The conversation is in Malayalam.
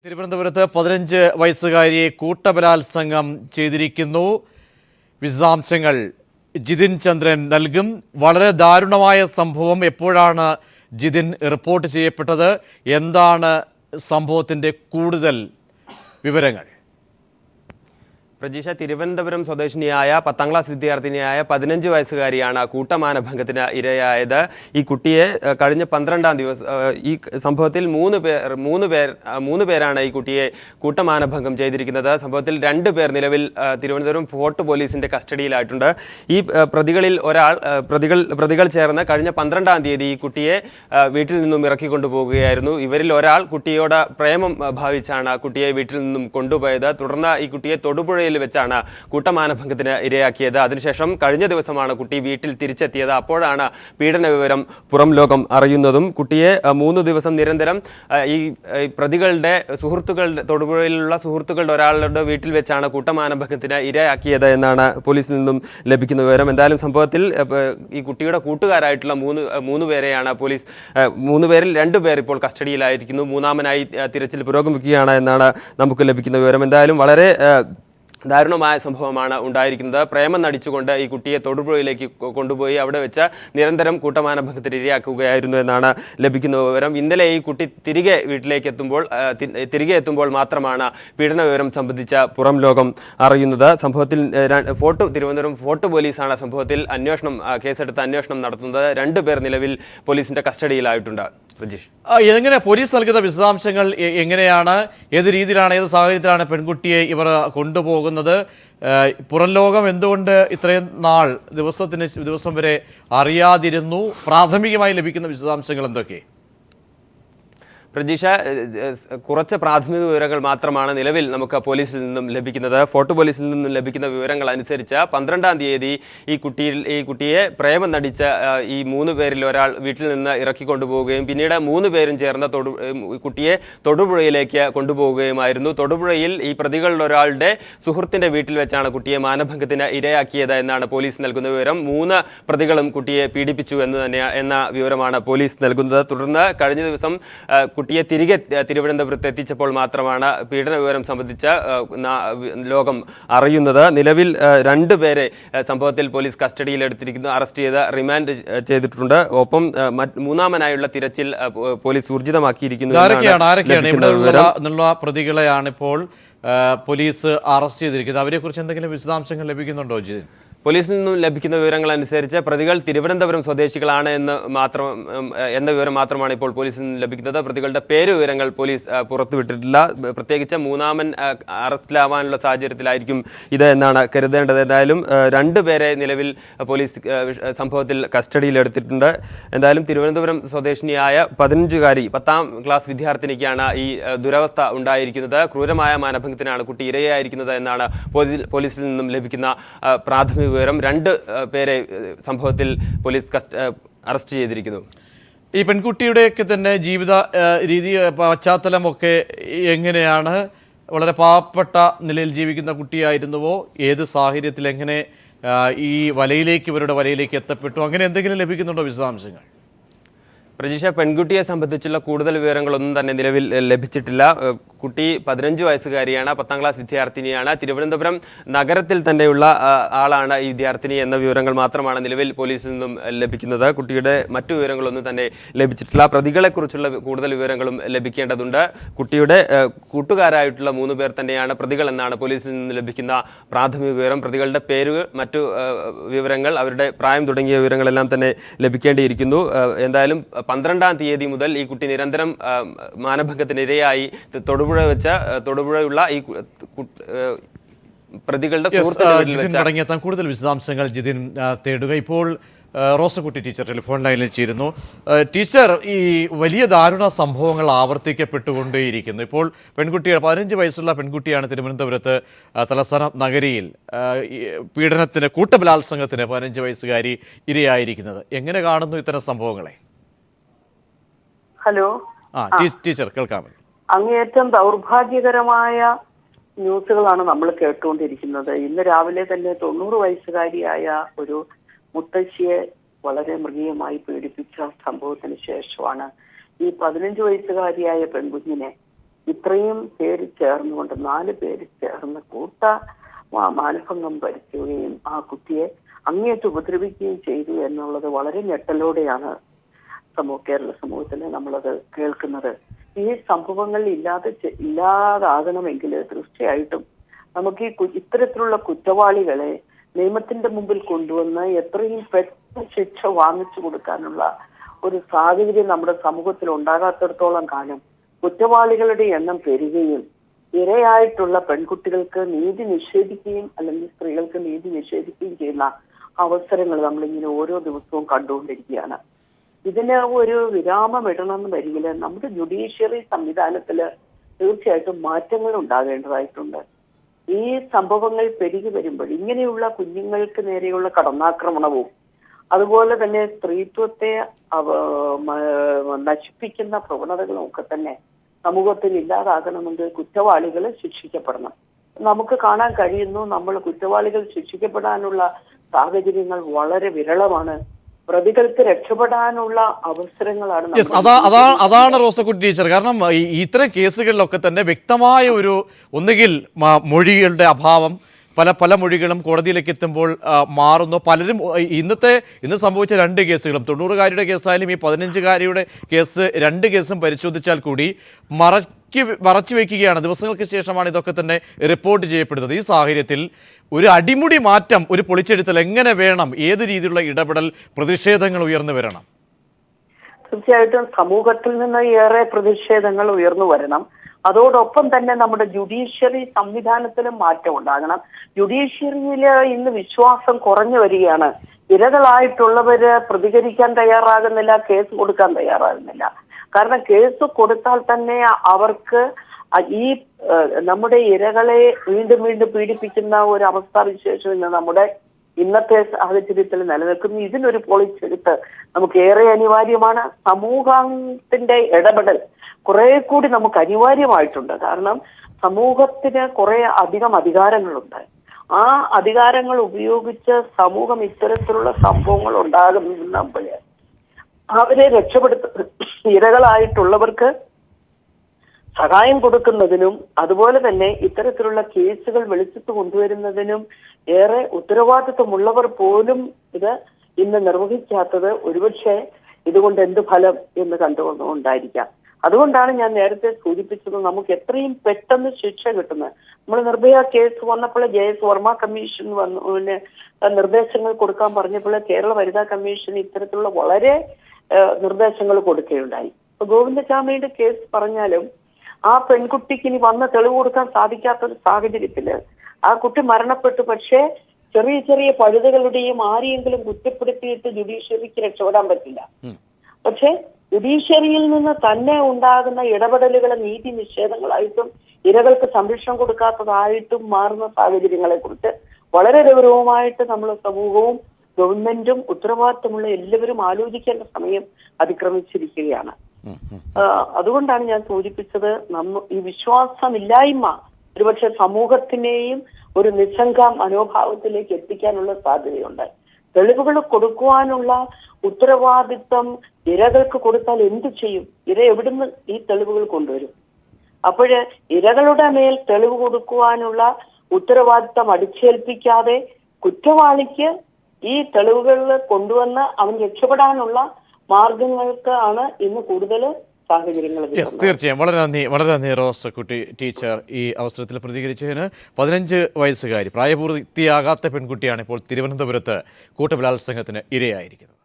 തിരുവനന്തപുരത്ത് 15 വയസ്സുകാരിയെ കൂട്ടബലാത്സംഗം ചെയ്തിരിക്കുന്നു. വിശദാംശങ്ങൾ ജിതിൻ ചന്ദ്രൻ നൽകും. വളരെ ദാരുണമായ സംഭവം. എപ്പോഴാണ് ജിതിൻ റിപ്പോർട്ട് ചെയ്യപ്പെട്ടത്? എന്താണ് സംഭവത്തിൻ്റെ കൂടുതൽ വിവരങ്ങൾ? പ്രജീഷ, തിരുവനന്തപുരം സ്വദേശിനിയായ 10ാം ക്ലാസ് വിദ്യാർത്ഥിനിയായ 15 വയസ്സുകാരിയാണ് കൂട്ടമാനഭംഗത്തിന് ഇരയായത്. ഈ കുട്ടിയെ കഴിഞ്ഞ 12-ാം ദിവസം ഈ സംഭവത്തിൽ മൂന്ന് പേരാണ് ഈ കുട്ടിയെ കൂട്ടമാനഭംഗം ചെയ്തിരിക്കുന്നത്. സംഭവത്തിൽ 2 പേർ നിലവിൽ തിരുവനന്തപുരം ഫോർട്ട് പോലീസിന്റെ കസ്റ്റഡിയിലായിട്ടുണ്ട്. ഈ പ്രതികളിൽ ഒരാൾ പ്രതികൾ ചേർന്ന് കഴിഞ്ഞ 12-ാം തീയതി ഈ കുട്ടിയെ വീട്ടിൽ നിന്നും ഇറക്കിക്കൊണ്ടുപോകുകയായിരുന്നു. ഇവരിൽ ഒരാൾ കുട്ടിയോട് പ്രേമം ഭാവിച്ചാണ് കുട്ടിയെ വീട്ടിൽ നിന്നും കൊണ്ടുപോയത്. തുടർന്ന് ഈ കുട്ടിയെ തൊടുപുഴയിൽ വെച്ചാണ് കൂട്ടമാനഭംഗത്തിന് ഇരയാക്കിയത്. അതിനുശേഷം കഴിഞ്ഞ ദിവസമാണ് കുട്ടി വീട്ടിൽ തിരിച്ചെത്തിയത്. അപ്പോഴാണ് പീഡന വിവരം പുറം ലോകം അറിയുന്നതും. കുട്ടിയെ 3 ദിവസം നിരന്തരം ഈ പ്രതികളുടെ തൊടുപുഴയിലുള്ള സുഹൃത്തുക്കളുടെ ഒരാളുടെ വീട്ടിൽ വെച്ചാണ് കൂട്ടമാനഭംഗത്തിന് ഇരയാക്കിയത് എന്നാണ് പോലീസിൽ നിന്നും ലഭിക്കുന്ന വിവരം. എന്തായാലും സംഭവത്തിൽ ഈ കുട്ടിയുടെ കൂട്ടുകാരായിട്ടുള്ള മൂന്ന് പേരെയാണ് പോലീസ് 3 പേരിൽ 2 പേർ ഇപ്പോൾ കസ്റ്റഡിയിലായിരിക്കുന്നു. മൂന്നാമനായി തിരച്ചിൽ പുരോഗമിക്കുകയാണ് എന്നാണ് നമുക്ക് ലഭിക്കുന്ന വിവരം. എന്തായാലും വളരെ ദാരുണമായ സംഭവമാണ് ഉണ്ടായിരിക്കുന്നത്. പ്രേമം നടിച്ചുകൊണ്ട് ഈ കുട്ടിയെ തൊടുപുഴയിലേക്ക് കൊണ്ടുപോയി അവിടെ വെച്ച് നിരന്തരം കൂട്ടമാനഭംഗത്തിന് ഇരയാക്കുകയായിരുന്നു എന്നാണ് ലഭിക്കുന്ന വിവരം. ഇന്നലെ ഈ കുട്ടി തിരികെ എത്തുമ്പോൾ മാത്രമാണ് പീഡന വിവരം സംബന്ധിച്ച പുറം ലോകം അറിയുന്നത്. സംഭവത്തിൽ തിരുവനന്തപുരം ഫോർട്ട് പോലീസാണ് സംഭവത്തിൽ കേസെടുത്ത് അന്വേഷണം നടത്തുന്നത്. 2 പേർ നിലവിൽ പോലീസിന്റെ കസ്റ്റഡിയിലായിട്ടുണ്ട്. പ്രജീഷ്, എങ്ങനെ പോലീസ് നൽകുന്ന വിശദാംശങ്ങൾ എങ്ങനെയാണ്? ഏത് രീതിയിലാണ്, ഏത് സാഹചര്യത്തിലാണ് പെൺകുട്ടിയെ ഇവർ കൊണ്ടുപോകുന്നത്? പുറം ലോകം എന്തുകൊണ്ട് ഇത്രയും ദിവസം വരെ അറിയാതിരുന്നു? പ്രാഥമികമായി ലഭിക്കുന്ന വിശദാംശങ്ങൾ എന്തൊക്കെ? പ്രജീഷ, കുറച്ച് പ്രാഥമിക വിവരങ്ങൾ മാത്രമാണ് നിലവിൽ നമുക്ക് പോലീസിൽ നിന്നും ലഭിക്കുന്നത്. ഫോർട്ട് പോലീസിൽ നിന്നും ലഭിക്കുന്ന വിവരങ്ങൾ അനുസരിച്ച് 12-ാം തീയതി ഈ കുട്ടിയെ പ്രേമം നടിച്ച ഈ 3 പേരിൽ ഒരാൾ വീട്ടിൽ നിന്ന് ഇറക്കിക്കൊണ്ടുപോവുകയും പിന്നീട് 3 പേരും ചേർന്ന് കുട്ടിയെ തൊടുപുഴയിലേക്ക് കൊണ്ടുപോവുകയുമായിരുന്നു. തൊടുപുഴയിൽ ഈ പ്രതികളിൽ ഒരാളുടെ സുഹൃത്തിൻ്റെ വീട്ടിൽ വെച്ചാണ് കുട്ടിയെ മാനഭംഗത്തിന് ഇരയാക്കിയത് എന്നാണ് പോലീസ് നൽകുന്ന വിവരം. 3 പ്രതികളും കുട്ടിയെ പീഡിപ്പിച്ചു എന്ന വിവരമാണ് പോലീസ് നൽകുന്നത്. തുടർന്ന് കഴിഞ്ഞ ദിവസം കുട്ടിയെ തിരികെ തിരുവനന്തപുരത്ത് എത്തിച്ചപ്പോൾ മാത്രമാണ് പീഡന വിവരം സംബന്ധിച്ച ലോകം അറിയുന്നത്. നിലവിൽ 2 പേരെ സംഭവത്തിൽ പോലീസ് കസ്റ്റഡിയിലെടുത്തിരിക്കുന്നു, അറസ്റ്റ് ചെയ്ത് റിമാൻഡ് ചെയ്തിട്ടുണ്ട്. ഒപ്പം മൂന്നാമനായുള്ള തിരച്ചിൽ പോലീസ് ഊർജിതമാക്കിയിരിക്കുന്നു. പ്രതികളെയാണ് ഇപ്പോൾ പോലീസ് അറസ്റ്റ് ചെയ്തിരിക്കുന്നത്. അവരെക്കുറിച്ച് എന്തെങ്കിലും വിശദാംശങ്ങൾ ലഭിക്കുന്നുണ്ടോ ജിതിൻ? പോലീസിൽ നിന്നും ലഭിക്കുന്ന വിവരങ്ങൾ അനുസരിച്ച് പ്രതികൾ തിരുവനന്തപുരം സ്വദേശികളാണ് എന്ന വിവരം മാത്രമാണ് ഇപ്പോൾ പോലീസിൽ നിന്ന് ലഭിക്കുന്നത്. പ്രതികളുടെ വിവരങ്ങൾ പോലീസ് പുറത്തുവിട്ടിട്ടില്ല. പ്രത്യേകിച്ച് മൂന്നാമൻ അറസ്റ്റിലാവാനുള്ള സാഹചര്യത്തിലായിരിക്കും ഇത് എന്നാണ് കരുതേണ്ടത്. എന്തായാലും 2 പേരെ നിലവിൽ പോലീസ് സംഭവത്തിൽ കസ്റ്റഡിയിലെടുത്തിട്ടുണ്ട്. എന്തായാലും തിരുവനന്തപുരം സ്വദേശിനിയായ 15-കാരി 10ാം ക്ലാസ് വിദ്യാർത്ഥിനിക്കാണ് ഈ ദുരവസ്ഥ ഉണ്ടായിരിക്കുന്നത്. ക്രൂരമായ മാനഭംഗത്തിനാണ് കുട്ടി ഇരയായിരിക്കുന്നത് എന്നാണ് പോലീസിൽ നിന്നും ലഭിക്കുന്ന പ്രാഥമിക വിവരം. 2 പേരെ സംഭവത്തിൽ പോലീസ് അറസ്റ്റ് ചെയ്തിരിക്കുന്നു. ഈ പെൺകുട്ടിയുടെയൊക്കെ തന്നെ ജീവിത രീതി, പശ്ചാത്തലമൊക്കെ എങ്ങനെയാണ്? വളരെ പാവപ്പെട്ട നിലയിൽ ജീവിക്കുന്ന കുട്ടിയായിരുന്നുവോ? ഏത് സാഹചര്യത്തിൽ എങ്ങനെ ഇവരുടെ വലയിലേക്ക് എത്തപ്പെട്ടു? അങ്ങനെ എന്തെങ്കിലും ലഭിക്കുന്നുണ്ടോ വിശദാംശങ്ങൾ? പ്രജീഷ, പെൺകുട്ടിയെ സംബന്ധിച്ചുള്ള കൂടുതൽ വിവരങ്ങളൊന്നും തന്നെ നിലവിൽ ലഭിച്ചിട്ടില്ല. കുട്ടി 15 വയസ്സുകാരിയാണ്, 10ാം ക്ലാസ് വിദ്യാർത്ഥിനിയാണ്. തിരുവനന്തപുരം നഗരത്തിൽ തന്നെയുള്ള ആളാണ് ഈ വിദ്യാർത്ഥിനി എന്ന വിവരങ്ങൾ മാത്രമാണ് നിലവിൽ പോലീസിൽ നിന്നും ലഭിക്കുന്നത്. കുട്ടിയുടെ മറ്റു വിവരങ്ങളൊന്നും തന്നെ ലഭിച്ചിട്ടില്ല. പ്രതികളെക്കുറിച്ചുള്ള കൂടുതൽ വിവരങ്ങളും ലഭിക്കേണ്ടതുണ്ട്. കുട്ടിയുടെ കൂട്ടുകാരായിട്ടുള്ള 3 പേർ തന്നെയാണ് പ്രതികൾ എന്നാണ് പോലീസിൽ നിന്ന് ലഭിക്കുന്ന പ്രാഥമിക വിവരം. പ്രതികളുടെ പേര്, മറ്റു വിവരങ്ങൾ, അവരുടെ പ്രായം തുടങ്ങിയ വിവരങ്ങളെല്ലാം തന്നെ ലഭിക്കേണ്ടിയിരിക്കുന്നു. എന്തായാലും 12-ാം തീയതി മുതൽ ഈ കുട്ടി നിരന്തരം മാനഭംഗത്തിനിരയായി തൊടുപുഴയുള്ള ഈ പ്രതികളുടെ മടങ്ങിയെത്താൻ കൂടുതൽ വിശദാംശങ്ങൾ ജിതിൻ തേടുക. ഇപ്പോൾ റോസക്കുട്ടി ടീച്ചർ ടെലിഫോൺ ലൈനിൽ ചേരുന്നു. ടീച്ചർ, ഈ വലിയ ദാരുണ സംഭവങ്ങൾ ആവർത്തിക്കപ്പെട്ടുകൊണ്ടേയിരിക്കുന്നു. ഇപ്പോൾ 15 വയസ്സുള്ള പെൺകുട്ടിയാണ് തിരുവനന്തപുരത്ത് തലസ്ഥാന നഗരിയിൽ കൂട്ടബലാത്സംഗത്തിന് 15 വയസ്സുകാരി ഇരയായിരിക്കുന്നത്. എങ്ങനെ കാണുന്നു ഇത്തരം സംഭവങ്ങളെ? ഹലോ, ടീച്ചർ കേൾക്കാമോ? അങ്ങേയറ്റം ദൗർഭാഗ്യകരമായ ന്യൂസുകളാണ് നമ്മൾ കേട്ടുകൊണ്ടിരിക്കുന്നത്. ഇന്ന് രാവിലെ തന്നെ 90 വയസ്സുകാരിയായ ഒരു മുത്തശ്ശിയെ വളരെ മൃഗീയമായി പീഡിപ്പിച്ച സംഭവത്തിന് ശേഷമാണ് ഈ 15 വയസ്സുകാരിയായ പെൺകുഞ്ഞിനെ ഇത്രയും പേര് ചേർന്നുകൊണ്ട് 4 പേര് ചേർന്ന് മാനഭംഗം വരുത്തുകയും ആ കുട്ടിയെ അങ്ങേയറ്റ് ഉപദ്രവിക്കുകയും ചെയ്തു എന്നുള്ളത് വളരെ ഞെട്ടലോടെയാണ് കേരള സമൂഹത്തിൽ നമ്മളത് കേൾക്കുന്നത്. ഈ സംഭവങ്ങൾ ഇല്ലാതാകണമെങ്കിൽ തീർച്ചയായിട്ടും നമുക്ക് ഇത്തരത്തിലുള്ള കുറ്റവാളികളെ നിയമത്തിന്റെ മുമ്പിൽ കൊണ്ടുവന്ന് എത്രയും പെട്ടെന്ന് ശിക്ഷ വാങ്ങിച്ചു കൊടുക്കാനുള്ള ഒരു സാഹചര്യം നമ്മുടെ സമൂഹത്തിൽ ഉണ്ടാകാത്തിടത്തോളം കാലം കുറ്റവാളികളുടെ എണ്ണം പെരുകുകയും ഇരയായിട്ടുള്ള പെൺകുട്ടികൾക്ക് നീതി നിഷേധിക്കുകയും അല്ലെങ്കിൽ സ്ത്രീകൾക്ക് നീതി നിഷേധിക്കുകയും ചെയ്യുന്ന അവസരങ്ങൾ നമ്മളിങ്ങനെ ഓരോ ദിവസവും കണ്ടുകൊണ്ടിരിക്കുകയാണ്. ഇതിന് ഒരു വിരാമം ഇടണമെന്ന് വരികിൽ നമ്മുടെ ജുഡീഷ്യറി സംവിധാനത്തിൽ തീർച്ചയായിട്ടും മാറ്റങ്ങൾ ഉണ്ടാകേണ്ടതായിട്ടുണ്ട്. ഈ സംഭവങ്ങൾ പെരുകി വരുമ്പോൾ ഇങ്ങനെയുള്ള കുഞ്ഞുങ്ങൾക്ക് നേരെയുള്ള കടന്നാക്രമണവും അതുപോലെ തന്നെ സ്ത്രീത്വത്തെ നശിപ്പിക്കുന്ന പ്രവണതകളും ഒക്കെ തന്നെ സമൂഹത്തിൽ ഇല്ലാതാകണമെങ്കിൽ കുറ്റവാളികൾ ശിക്ഷിക്കപ്പെടണം. നമുക്ക് കാണാൻ കഴിയുന്നു, നമ്മൾ കുറ്റവാളികൾ ശിക്ഷിക്കപ്പെടാനുള്ള സാഹചര്യങ്ങൾ വളരെ വിരളമാണ്. പ്രതികൾക്ക് രക്ഷപ്പെടാനുള്ള അവസരങ്ങളാണ് അതാണ് റോസക്കുട്ടി ടീച്ചർ. കാരണം ഇത്തരം കേസുകളിലൊക്കെ തന്നെ വ്യക്തമായ ഒരു ഒന്നുകിൽ മൊഴികളുടെ അഭാവം, പല മൊഴികളും കോടതിയിലേക്ക് എത്തുമ്പോൾ മാറുന്നു. പലരും ഇന്ന് സംഭവിച്ച 2 കേസുകളും 90-കാരിയുടെ കേസായാലും ഈ 15-കാരിയുടെ കേസ് 2 കേസും പരിശോധിച്ചാൽ കൂടി മറച്ചു വയ്ക്കുകയാണ്. ദിവസങ്ങൾക്ക് ശേഷമാണ് ഇതൊക്കെ തന്നെ റിപ്പോർട്ട് ചെയ്യപ്പെടുന്നത്. ഈ സാഹചര്യത്തിൽ ഒരു അടിമുടി മാറ്റം, ഒരു പൊളിച്ചെടുത്തൽ എങ്ങനെ വേണം? ഏത് രീതിയിലുള്ള ഇടപെടൽ, പ്രതിഷേധങ്ങൾ ഉയർന്നു വരണം? തീർച്ചയായിട്ടും സമൂഹത്തിൽ നിന്ന് ഏറെ പ്രതിഷേധങ്ങൾ ഉയർന്നു വരണം. അതോടൊപ്പം തന്നെ നമ്മുടെ ജുഡീഷ്യറി സംവിധാനത്തിലും മാറ്റം ഉണ്ടാകണം. ജുഡീഷ്യറിയിൽ ഇന്ന് വിശ്വാസം കുറഞ്ഞു വരികയാണ്. ഇരകളായിട്ടുള്ളവര് പ്രതികരിക്കാൻ തയ്യാറാകുന്നില്ല, കേസ് കൊടുക്കാൻ തയ്യാറാകുന്നില്ല. കാരണം കേസ് കൊടുത്താൽ തന്നെ അവർക്ക് ഈ നമ്മുടെ ഇരകളെ വീണ്ടും വീണ്ടും പീഡിപ്പിക്കുന്ന ഒരു അവസ്ഥാവിശേഷം ഇന്ന് നമ്മുടെ ഇന്നത്തെ സാഹചര്യത്തിൽ നിലനിൽക്കുന്നു. ഇതിനൊരു പൊളിച്ചെടുത്ത് നമുക്ക് ഏറെ അനിവാര്യമാണ്. സമൂഹത്തിന്റെ ഇടപെടൽ കുറെ കൂടി നമുക്ക് അനിവാര്യമായിട്ടുണ്ട്. കാരണം സമൂഹത്തിന് കുറെ അധികം അധികാരങ്ങളുണ്ട്. ആ അധികാരങ്ങൾ ഉപയോഗിച്ച് സമൂഹം ഇത്തരത്തിലുള്ള സംഭവങ്ങൾ ഉണ്ടാകുമ്പോൾ അവരെ ഇരകളായിട്ടുള്ളവർക്ക് സഹായം കൊടുക്കുന്നതിനും അതുപോലെ തന്നെ ഇത്തരത്തിലുള്ള കേസുകൾ വെളിച്ചത്ത് കൊണ്ടുവരുന്നതിനും ഏറെ ഉത്തരവാദിത്വമുള്ളവർ പോലും ഇത് ഇന്ന് നിർവഹിക്കാത്തത് ഒരുപക്ഷെ ഇതുകൊണ്ട് എന്ത് ഫലം എന്ന് കണ്ടുകൊണ്ടുണ്ടായിരിക്കാം. അതുകൊണ്ടാണ് ഞാൻ നേരത്തെ സൂചിപ്പിച്ചത്, നമുക്ക് എത്രയും പെട്ടെന്ന് ശിക്ഷ കിട്ടുന്നത്. നമ്മൾ നിർഭയ കേസ് വന്നപ്പോൾ JS വർമ്മ കമ്മീഷൻ നിർദ്ദേശങ്ങൾ കൊടുക്കാൻ പറഞ്ഞപ്പോൾ കേരള വനിതാ കമ്മീഷൻ ഇത്തരത്തിലുള്ള വളരെ നിർദ്ദേശങ്ങൾ കൊടുക്കുകയുണ്ടായി. ഇപ്പൊ ഗോവിന്ദചാമിയുടെ കേസ് പറഞ്ഞാലും ആ പെൺകുട്ടിക്ക് ഇനി വന്ന് തെളിവ് കൊടുക്കാൻ സാധിക്കാത്തൊരു സാഹചര്യത്തില് ആ കുട്ടി മരണപ്പെട്ടു. പക്ഷേ ചെറിയ ചെറിയ പഴുതുകളുടെയും ആരെയെങ്കിലും കുറ്റപ്പെടുത്തിയിട്ട് ജുഡീഷ്യറിക്ക് രക്ഷപ്പെടാൻ പറ്റില്ല. പക്ഷെ ജുഡീഷ്യറിയിൽ നിന്ന് തന്നെ ഉണ്ടാകുന്ന ഇടപെടലുകളെ നീതി നിഷേധങ്ങളായിട്ടും ഇരകൾക്ക് സംരക്ഷണം കൊടുക്കാത്തതായിട്ടും മാറുന്ന സാഹചര്യങ്ങളെ കുറിച്ച് വളരെ ഗൗരവമായിട്ട് നമ്മൾ സമൂഹവും ഗവൺമെന്റും ഉത്തരവാദിത്തമുള്ള എല്ലാവരും ആലോചിക്കേണ്ട സമയം അതിക്രമിച്ചിരിക്കുകയാണ്. അതുകൊണ്ടാണ് ഞാൻ സൂചിപ്പിച്ചത്, ഈ വിശ്വാസമില്ലായ്മ ഒരുപക്ഷെ സമൂഹത്തിനെയും ഒരു നിസ്സംഗ മനോഭാവത്തിലേക്ക് എത്തിക്കാനുള്ള സാധ്യതയുണ്ട്. തെളിവുകൾ കൊടുക്കുവാനുള്ള ഉത്തരവാദിത്വം ഇരകൾക്ക് കൊടുത്താൽ എന്ത് ചെയ്യും? ഇര എവിടുന്ന് ഈ തെളിവുകൾ കൊണ്ടുവരും? അപ്പോഴ് ഇരകളുടെ മേൽ തെളിവ് കൊടുക്കുവാനുള്ള ഉത്തരവാദിത്വം അടിച്ചേൽപ്പിക്കാതെ കുറ്റവാളിക്ക് ഈ തെളിവുകളിൽ കൊണ്ടുവന്ന് അവൻ രക്ഷപ്പെടാനുള്ള മാർഗങ്ങൾക്ക് ആണ് ഇന്ന് കൂടുതൽ സാഹചര്യങ്ങൾ. തീർച്ചയായും വളരെ നന്ദി റോസക്കുട്ടി ടീച്ചർ ഈ അവസരത്തിൽ പ്രതികരിച്ചതിന്. 15 വയസ്സുകാരി പ്രായപൂർത്തിയാകാത്ത പെൺകുട്ടിയാണ് ഇപ്പോൾ തിരുവനന്തപുരത്ത് കൂട്ടബലാത്സംഗത്തിന് ഇരയായിരിക്കുന്നത്.